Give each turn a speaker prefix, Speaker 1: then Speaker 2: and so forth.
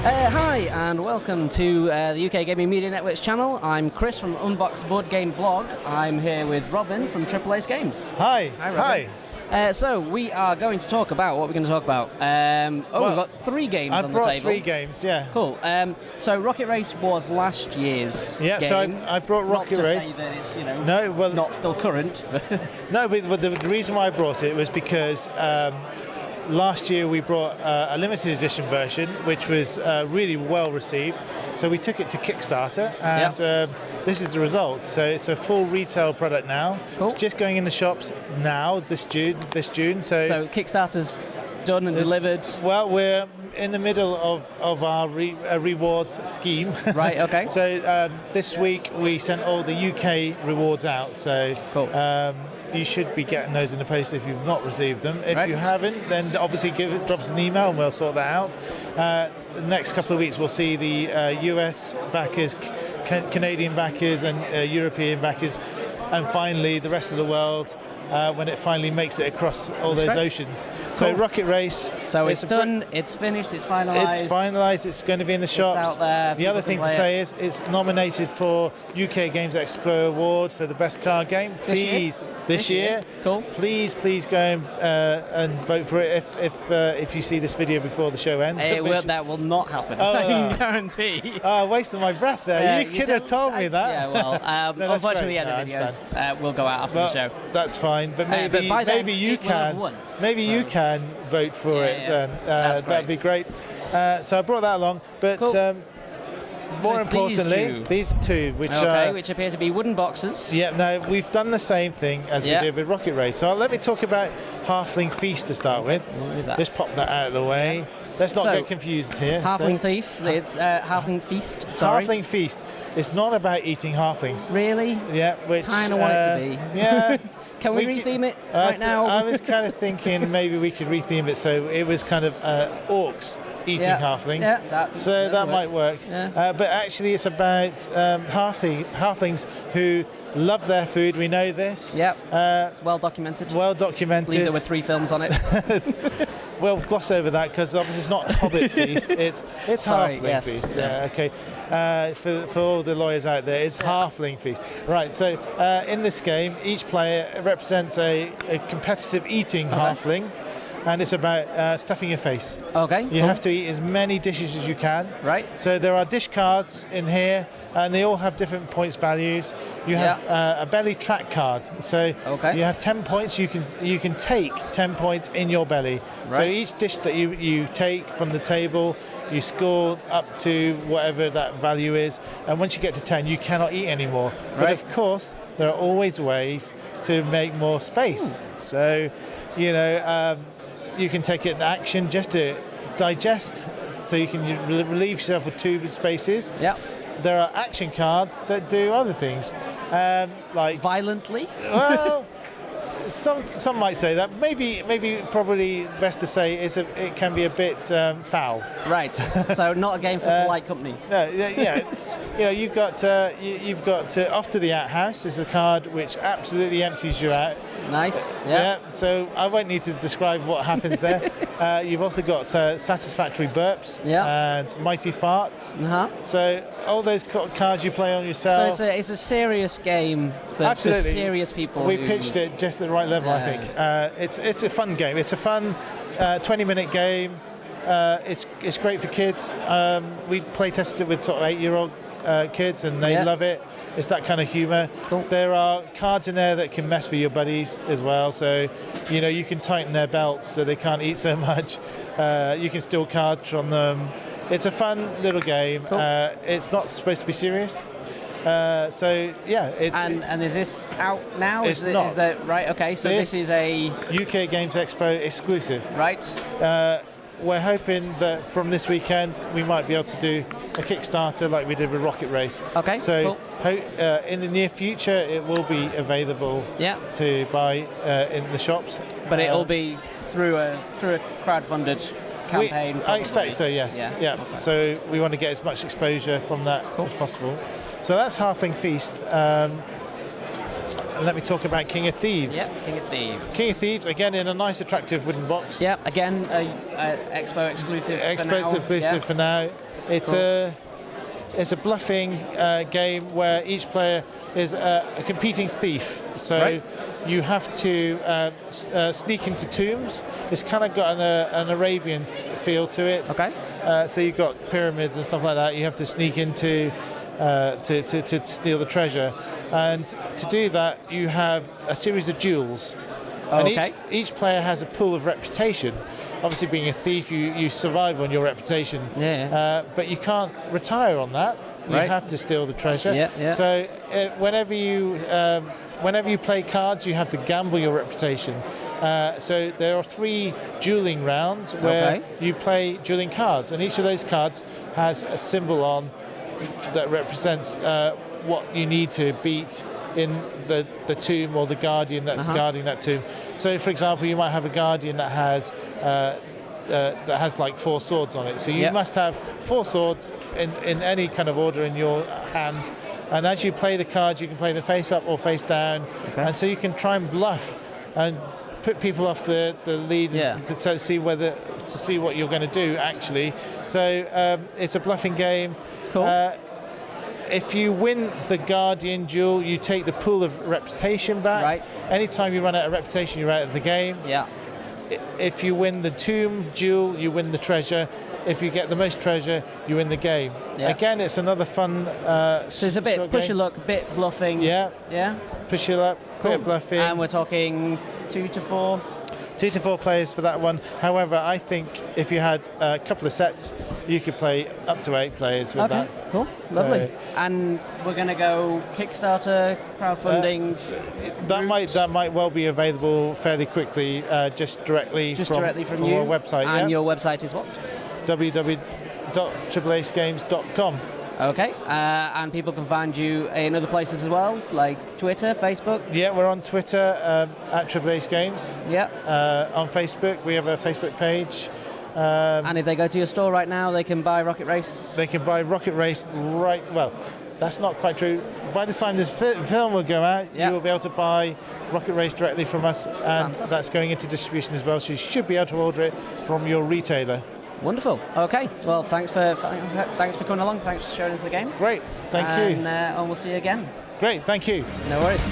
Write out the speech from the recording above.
Speaker 1: Hi and welcome to the UK Gaming Media Network's channel. I'm Chris from Unbox Board Game Blog. I'm here with Robin from Triple Ace Games.
Speaker 2: Hi.
Speaker 1: Hi, Robin.
Speaker 2: Hi.
Speaker 1: So we are going to talk about what we're going to talk about. We've got 3 games on the table.
Speaker 2: I brought 3 games, yeah.
Speaker 1: Cool. So Rocket Race was last year's game.
Speaker 2: So I brought Rocket Race.
Speaker 1: Not to say that it's not still current.
Speaker 2: No, but the reason why I brought it was because last year we brought a limited edition version, which was really well received. So we took it to Kickstarter, and this is the result. So it's a full retail product now.
Speaker 1: Cool.
Speaker 2: It's just going in the shops now, this June. So
Speaker 1: Kickstarter's done and delivered.
Speaker 2: Well, we're in the middle of our rewards scheme.
Speaker 1: Right, okay.
Speaker 2: So this week we sent all the UK rewards out. So
Speaker 1: cool.
Speaker 2: You should be getting those in the post if you've not received them. If you haven't, then obviously drop us an email and we'll sort that out. The next couple of weeks we'll see the US backers, Canadian backers and European backers, and finally the rest of the world when it finally makes it across all those oceans. Cool. So Rocket Race.
Speaker 1: So it's done, it's finished, it's finalised.
Speaker 2: It's finalised, it's going to be in the shops.
Speaker 1: It's out there,
Speaker 2: the other thing to say is it's nominated for UK Games Expo Award for the best card game. Please, this year.
Speaker 1: Cool.
Speaker 2: Please go and vote for it if you see this video before the show ends.
Speaker 1: That will not happen. I can guarantee.
Speaker 2: Wasting my breath there. You could have told me that.
Speaker 1: Yeah, well,
Speaker 2: no,
Speaker 1: unfortunately, the videos will go out after the show.
Speaker 2: That's fine. But maybe you can. Maybe you can vote for it. Then that'd be great. So I brought that along. But more importantly, these two, which
Speaker 1: appear to be wooden boxes.
Speaker 2: Yeah. No, we've done the same thing as we did with Rocket Race. So let me talk about Halfling Feast to start with. Just pop that out of the way. Let's not get confused here.
Speaker 1: Halfling Thief. It's Halfling Feast. Sorry.
Speaker 2: Halfling Feast. It's not about eating halflings.
Speaker 1: Really?
Speaker 2: Yeah. Which
Speaker 1: kind of want it to be.
Speaker 2: Yeah.
Speaker 1: Can we retheme it right now?
Speaker 2: I was kind of thinking maybe we could retheme it so it was kind of orcs eating halflings.
Speaker 1: Yeah,
Speaker 2: that might work.
Speaker 1: Yeah.
Speaker 2: But actually it's about halflings who love their food. We know this.
Speaker 1: Yeah. Well documented.
Speaker 2: Well documented.
Speaker 1: I believe there were 3 films on it.
Speaker 2: We'll gloss over that because obviously it's not Hobbit Feast. It's Halfling Feast. Yeah. Okay. For all the lawyers out there, it's Halfling Feast. Right. So in this game, each player represents a competitive eating halfling. And it's about stuffing your face.
Speaker 1: Okay.
Speaker 2: You have to eat as many dishes as you can.
Speaker 1: Right.
Speaker 2: So there are dish cards in here, and they all have different points values. You have a belly track card. So you have 10 points. You can take 10 points in your belly. Right. So each dish that you take from the table, you score up to whatever that value is. And once you get to 10, you cannot eat anymore. Right. But of course, there are always ways to make more space. So, you can take it in action just to digest, so you can relieve yourself of 2 spaces.
Speaker 1: Yeah.
Speaker 2: There are action cards that do other things, like
Speaker 1: violently.
Speaker 2: Well, some might say that. Probably best to say it can be a bit foul.
Speaker 1: Right. So not a game for polite company.
Speaker 2: No. Yeah. You've got Off to the Outhouse is a card which absolutely empties you out.
Speaker 1: Nice. Yeah.
Speaker 2: So I won't need to describe what happens there. You've also got Satisfactory Burps and Mighty Farts. So all those cards you play on yourself.
Speaker 1: So it's a serious game for serious people.
Speaker 2: We pitched it just at the right level, I think. It's a fun game. It's a fun 20-minute game. It's great for kids. We play tested it with sort of 8-year-old kids, and they love it. It's that kind of humour. Cool. There are cards in there that can mess with your buddies as well. So, you can tighten their belts so they can't eat so much. You can steal cards from them. It's a fun little game. Cool. It's not supposed to be serious. It's
Speaker 1: and is this out now?
Speaker 2: It's not.
Speaker 1: Is that right? Okay, so this is a
Speaker 2: UK Games Expo exclusive.
Speaker 1: Right.
Speaker 2: We're hoping that from this weekend we might be able to do a Kickstarter like we did with Rocket Race.
Speaker 1: Okay.
Speaker 2: So in the near future it will be available to buy in the shops.
Speaker 1: But it'll be through a crowdfunded campaign.
Speaker 2: I expect so. Yes. Yeah. Okay. So we want to get as much exposure from that as possible. So that's Halfling Feast. And let me talk about King of Thieves.
Speaker 1: Yeah, King of Thieves.
Speaker 2: King of Thieves, again in a nice attractive wooden box.
Speaker 1: Yeah, again, Expo exclusive
Speaker 2: Expo exclusive for now. It's it's a bluffing game where each player is a competing thief. So you have to sneak into tombs. It's kind of got an Arabian feel to it.
Speaker 1: Okay.
Speaker 2: So you've got pyramids and stuff like that. You have to sneak into to steal the treasure. And to do that, you have a series of duels.
Speaker 1: Okay.
Speaker 2: And each player has a pool of reputation. Obviously, being a thief, you survive on your reputation.
Speaker 1: Yeah.
Speaker 2: But you can't retire on that. You have to steal the treasure.
Speaker 1: Yeah.
Speaker 2: So whenever you play cards, you have to gamble your reputation. So there are 3 dueling rounds where you play dueling cards, and each of those cards has a symbol on that represents what you need to beat in the tomb or the guardian that's guarding that tomb. So, for example, you might have a guardian that has like 4 swords on it. So you must have 4 swords in any kind of order in your hand. And as you play the cards, you can play them face up or face down. Okay. And so you can try and bluff and put people off the lead to see what you're going to do actually. So it's a bluffing game.
Speaker 1: Cool.
Speaker 2: If you win the Guardian duel, you take the pool of reputation back.
Speaker 1: Right.
Speaker 2: Anytime you run out of reputation, you're out of the game.
Speaker 1: Yeah.
Speaker 2: If you win the tomb duel, you win the treasure. If you get the most treasure, you win the game. Yeah. Again, it's another fun.
Speaker 1: So it's a bit push your luck, a bit bluffing.
Speaker 2: Yeah.
Speaker 1: Yeah.
Speaker 2: Push your luck, bit bluffing.
Speaker 1: And we're talking 2 to 4.
Speaker 2: 2 to 4 players for that one. However, I think if you had a couple of sets, you could play up to 8 players with that.
Speaker 1: Cool, lovely. And we're going to go Kickstarter, crowdfunding.
Speaker 2: That might well be available fairly quickly, just directly from
Speaker 1: our
Speaker 2: website.
Speaker 1: And your website is what?
Speaker 2: www.triplesgames.com.
Speaker 1: Okay, and people can find you in other places as well, like Twitter, Facebook?
Speaker 2: Yeah, we're on Twitter at Triple Ace Games.
Speaker 1: Yeah.
Speaker 2: On Facebook, we have a Facebook page.
Speaker 1: And if they go to your store right now, they can buy Rocket Race?
Speaker 2: They can buy Rocket Race well, that's not quite true. By the time this film will go out, you will be able to buy Rocket Race directly from us, and Fantastic. That's going into distribution as well, so you should be able to order it from your retailer.
Speaker 1: Wonderful. Okay. Well, thanks for coming along. Thanks for showing us the games.
Speaker 2: Great. Thank you.
Speaker 1: And we'll see you again.
Speaker 2: Great. Thank you.
Speaker 1: No worries.